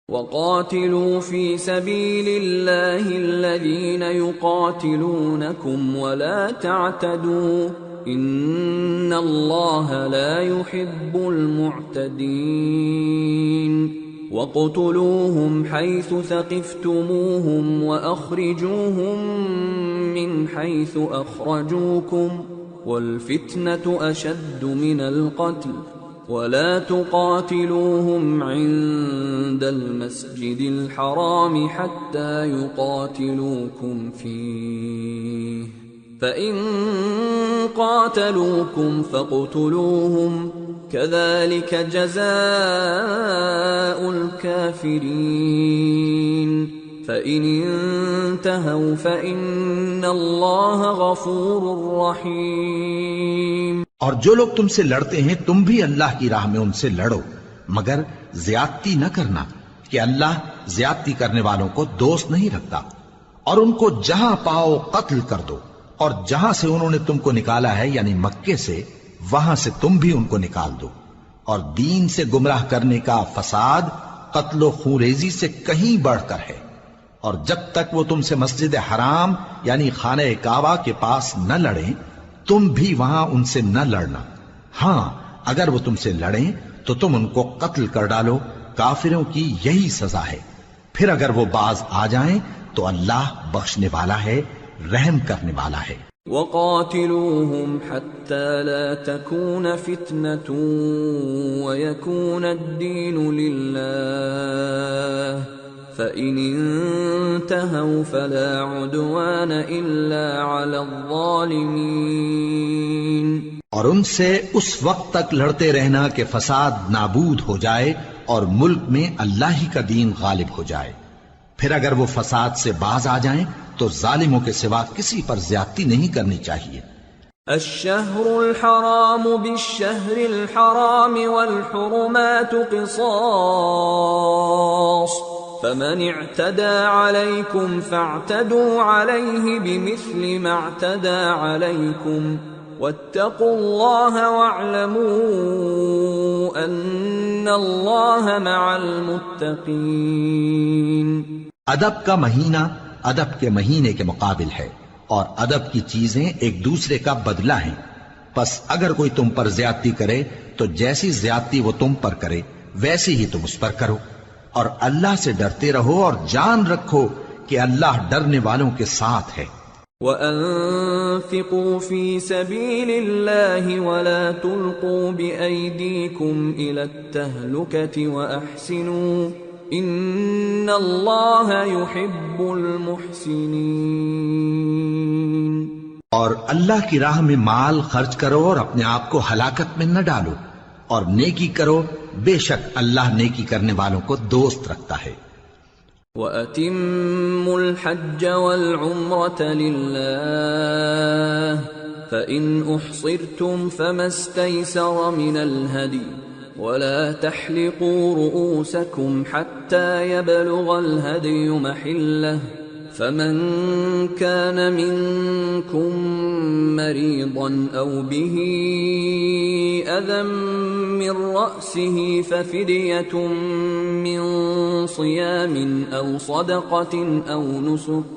وَقَاتِلُوا فِي سَبِيلِ اللَّهِ الَّذِينَ يُقَاتِلُونَكُمْ وَلَا تَعْتَدُوا إِنَّ اللَّهَ لَا يُحِبُّ الْمُعْتَدِينَ وَاقْتُلُوهُمْ حَيْثُ ثَقِفْتُمُوهُمْ وَأَخْرِجُوهُمْ مِنْ حَيْثُ أَخْرَجُوكُمْ وَالْفِتْنَةُ أَشَدُّ مِنَ الْقَتْلِ وَلَا تُقَاتِلُوهُمْ عِندَ الْمَسْجِدِ الْحَرَامِ حَتَّى يُقَاتِلُوكُمْ فِيهِ فَإِن قَاتَلُوكُمْ فَاقْتُلُوهُمْ كَذَلِكَ جَزَاءُ الْكَافِرِينَ فَإِنِ انتهوا فَإِنَّ اللَّهَ غَفُورٌ رَّحِيمٌ۔ اور جو لوگ تم سے لڑتے ہیں تم بھی اللہ کی راہ میں ان سے لڑو، مگر زیادتی نہ کرنا کہ اللہ زیادتی کرنے والوں کو دوست نہیں رکھتا۔ اور ان کو جہاں پاؤ قتل کر دو، اور جہاں سے انہوں نے تم کو نکالا ہے یعنی مکے سے، وہاں سے تم بھی ان کو نکال دو۔ اور دین سے گمراہ کرنے کا فساد قتل و خونریزی سے کہیں بڑھ کر ہے۔ اور جب تک وہ تم سے مسجد حرام یعنی خانہ کعبہ کے پاس نہ لڑیں تم بھی وہاں ان سے نہ لڑنا۔ ہاں اگر وہ تم سے لڑیں تو تم ان کو قتل کر ڈالو، کافروں کی یہی سزا ہے۔ پھر اگر وہ باز آ جائیں تو اللہ بخشنے والا ہے، رحم کرنے والا ہے۔ وَقَاتِلُوهُمْ حَتَّى لَا تَكُونَ فِتْنَةٌ وَيَكُونَ الدِّينُ لِلَّهِ فَإِنِ انتهوا فَلَا عُدْوَانَ إِلَّا عَلَى الظَّالِمِينَ۔ اور ان سے اس وقت تک لڑتے رہنا کہ فساد نابود ہو جائے اور ملک میں اللہ ہی کا دین غالب ہو جائے۔ پھر اگر وہ فساد سے باز آ جائیں تو ظالموں کے سوا کسی پر زیادتی نہیں کرنی چاہیے۔ الشہر الحرام بالشہر الحرام والحرمات قصاص فمن اعتدى عليكم فاعتدوا عليه بمثل ما اعتدى عليكم واتقوا الله واعلموا ان الله مع المتقين۔ ادب کا مہینہ ادب کے مہینے کے مقابل ہے، اور ادب کی چیزیں ایک دوسرے کا بدلہ ہیں۔ پس اگر کوئی تم پر زیادتی کرے تو جیسی زیادتی وہ تم پر کرے ویسی ہی تم اس پر کرو، اور اللہ سے ڈرتے رہو اور جان رکھو کہ اللہ ڈرنے والوں کے ساتھ ہے۔ وَأَنفِقُوا فِي سَبِيلِ اللَّهِ وَلَا تُلْقُوا بِأَيْدِيكُمْ إِلَى التَّهْلُكَةِ وَأَحْسِنُوا إِنَّ اللَّهَ يُحِبُّ الْمُحْسِنِينَ۔ اور اللہ کی راہ میں مال خرچ کرو اور اپنے آپ کو ہلاکت میں نہ ڈالو، اور نیکی کرو، بے شک اللہ نیکی کرنے والوں کو دوست رکھتا ہے۔ وَأَتِمُّوا الْحَجَّ وَالْعُمْرَةَ لِلَّهِ فَإِنْ أُحْصِرْتُمْ فَمَا اسْتَيْسَرَ مِنَ الْهَدْيِ وَلَا تَحْلِقُوا رُؤُوسَكُمْ حَتَّى يَبْلُغَ الْهَدْيُ مَحِلَّهُ فَمَنْ كَانَ مِنْكُمْ مَرِيضًا أَوْ بِهِ أَذًى مِّن رَّأْسِهِ فَفِدْيَةٌ مِّن صِيَامٍ أَوْ صَدَقَةٍ أَوْ نُسُكٍ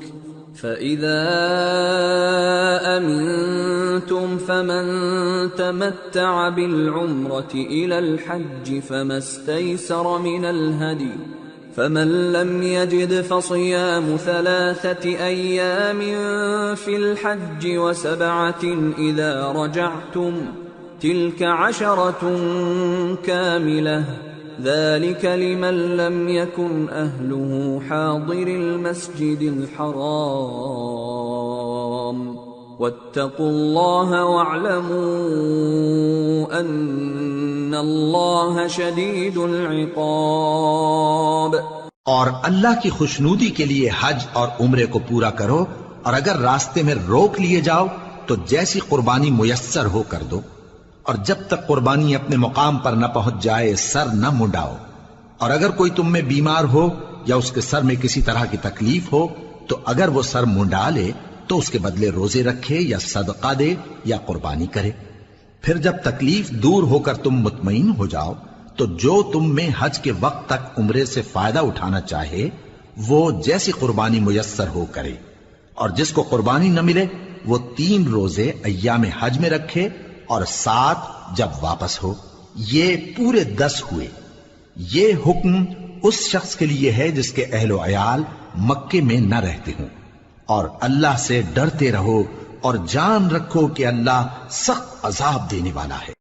فَإِذَا أَمِنْتُمْ فَمَنْ تَمَتَّعَ بِالْعُمْرَةِ إِلَى الْحَجِّ فَمَا اسْتَيْسَرَ مِنَ الْهَدْيِ فَمَنْ لَمْ يَجِدْ فَصِيَامُ 3 أَيَّامٍ فِي الْحَجِّ وَسَبْعَةٍ إِذَا رَجَعْتُمْ تِلْكَ 10 كَامِلَةٌ ذَلِكَ لِمَنْ لَمْ يَكُنْ أَهْلُهُ حَاضِرِ الْمَسْجِدِ الْحَرَامِ وَاتَّقُوا اللَّهَ وَاعْلَمُوا أَنَّ اللَّهَ شَدِيدُ الْعِقَابِ۔ اور اللہ کی خوشنودی کے لیے حج اور عمرے کو پورا کرو، اور اگر راستے میں روک لیے جاؤ تو جیسی قربانی میسر ہو کر دو، اور جب تک قربانی اپنے مقام پر نہ پہنچ جائے سر نہ منڈاؤ۔ اور اگر کوئی تم میں بیمار ہو یا اس کے سر میں کسی طرح کی تکلیف ہو تو اگر وہ سر منڈا لے تو اس کے بدلے روزے رکھے یا صدقہ دے یا قربانی کرے۔ پھر جب تکلیف دور ہو کر تم مطمئن ہو جاؤ تو جو تم میں حج کے وقت تک عمرے سے فائدہ اٹھانا چاہے وہ جیسی قربانی میسر ہو کرے، اور جس کو قربانی نہ ملے وہ 3 روزے ایام حج میں رکھے اور 7 جب واپس ہو، یہ پورے 10 ہوئے۔ یہ حکم اس شخص کے لیے ہے جس کے اہل و عیال مکے میں نہ رہتے ہوں، اور اللہ سے ڈرتے رہو اور جان رکھو کہ اللہ سخت عذاب دینے والا ہے۔